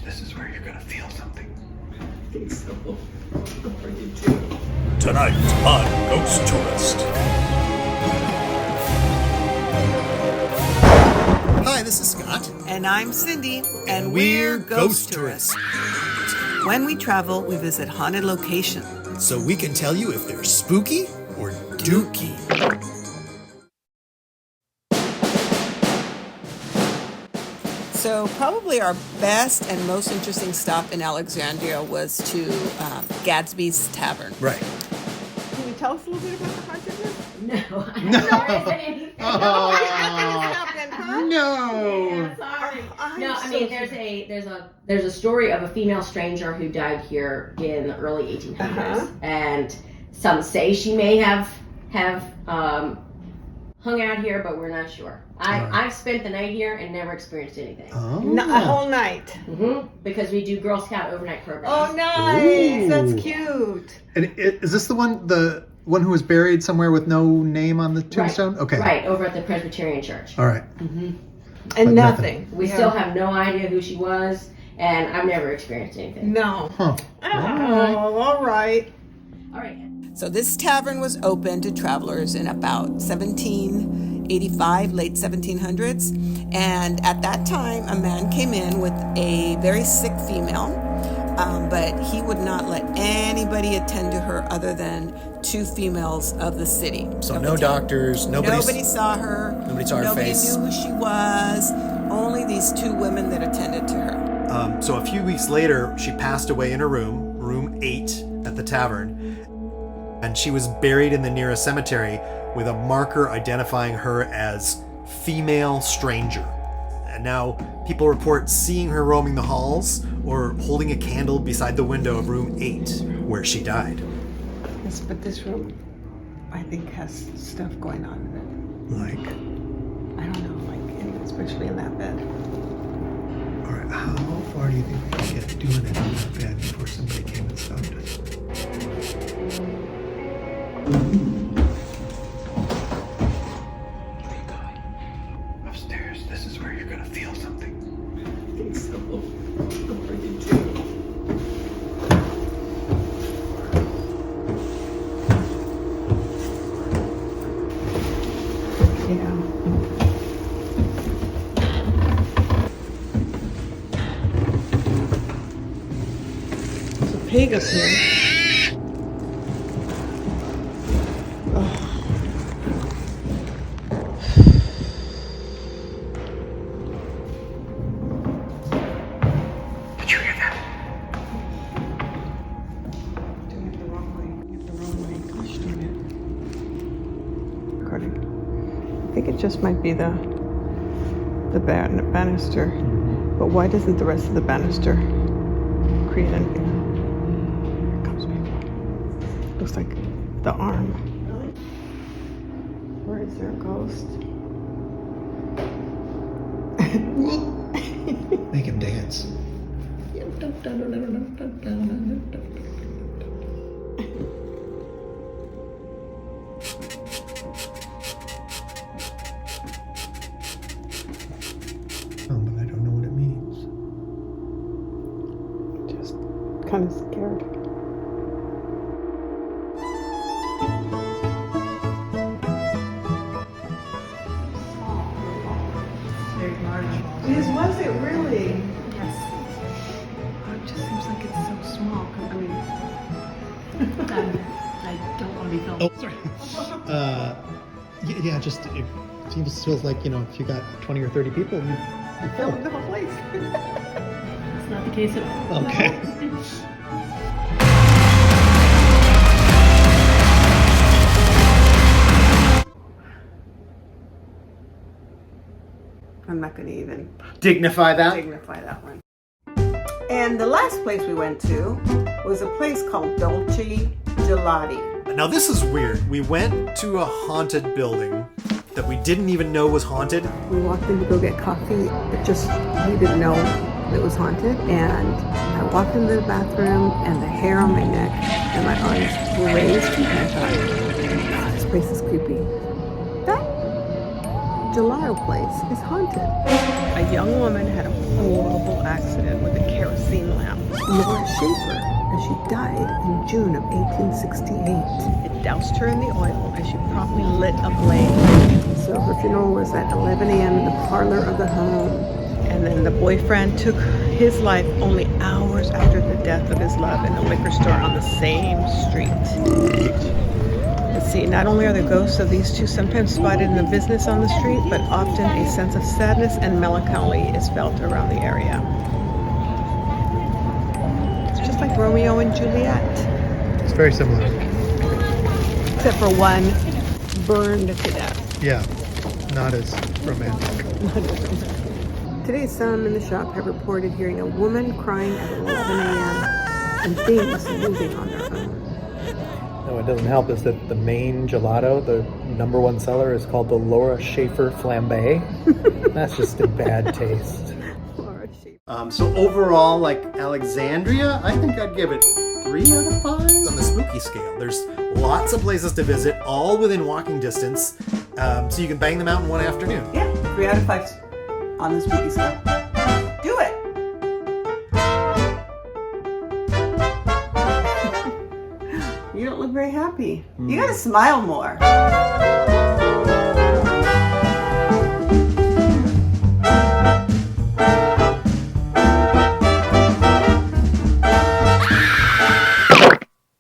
this is where you're gonna feel something. I think so. What are you doing? Tonight on Ghost Tourist. Hi, this is Scott. And I'm Cindy. And we're Ghost Tourists. When we travel, we visit haunted locations. So we can tell you if they're spooky or dooky. So probably our best and most interesting stop in Alexandria was to Gadsby's Tavern. Right. Can you tell us a little bit about the hauntedness? No, I don't know anything. No. Yeah, sorry. No, I so mean there's a story of a female stranger who died here in the early 1800s, and some say she may have hung out here, but we're not sure. I've spent the night here and never experienced anything. A whole night. Because we do Girl Scout overnight programs. Oh, nice! Ooh. That's cute. And is this the one who was buried somewhere with no name on the tombstone? Right. Okay. Right, over at the Presbyterian Church. All right. And nothing. We still have no idea who she was, and I've never experienced anything. No. Huh. Oh, all right. All right. So this tavern was open to travelers in about 1785, late 1700s. And at that time, a man came in with a very sick female, but he would not let anybody attend to her other than two females of the city. So no doctors, Nobody saw her. Nobody saw her face. Nobody knew who she was. Only these two women that attended to her. So a few weeks later, she passed away in her room 8 at the tavern, and she was buried in the nearest cemetery with a marker identifying her as female stranger. And now people report seeing her roaming the halls or holding a candle beside the window of room 8 where she died. Yes, but this room, I think, has stuff going on in it. Like, I don't know, especially in that bed. all right, how far do you think we could get doing it in that bed before somebody came and stopped us? Where are you going? Upstairs. This is where you're gonna feel something. I think so. What are you doing? Yeah. There's a pig up here. Did you hear that? Doing it the wrong way. Gosh darn it. Recording. I think it just might be the banister. But why doesn't the rest of the banister create anything? Here it comes, people. Looks like the arm. Really? Where is there a ghost? Make him dance. But I don't know what it means. Just kind of scared. Very large. Was it really? Yes. Oh, it just seems like it's so small. I mean, I don't want to be filmed. Oh, sorry. Yeah, just it feels like, if you got 20 or 30 people, you fill the whole place. It's not the case at all. Okay. I'm not going to even Dignify that. dignify that one. And the last place we went to was a place called Dolci Gelati. Now this is weird. We went to a haunted building that we didn't even know was haunted. We walked in to go get coffee, but we didn't know it was haunted. And I walked into the bathroom, and the hair on my neck and my arms were raised, and I thought, God, this place is creepy. That gelato place is haunted. A young woman had a horrible accident with a kerosene Laura Schaefer, and she died in June of 1868. It doused her in the oil, and she promptly lit a blaze. So her funeral was at 11 a.m. in the parlor of the home. And then the boyfriend took his life only hours after the death of his love in a liquor store on the same street. Let's see, not only are the ghosts of these two sometimes spotted in the business on the street, but often a sense of sadness and melancholy is felt around the area. It's just like Romeo and Juliet, It's very similar. except for one burned to death. Yeah, not as romantic. Today, some in the shop have reported hearing a woman crying at 11 a.m. and things moving on their own. No, it doesn't help is that the main gelato, the number one seller, is called the Laura Schaefer Flambe. That's just in bad taste. Laura Schaefer. So overall, like Alexandria, I think I'd give it 3 out of 5 on the spooky scale. There's lots of places to visit, all within walking distance, so you can bang them out in one afternoon. Yeah, 3 out of 5 on the spooky scale. Do it! You don't look very happy. You gotta smile more.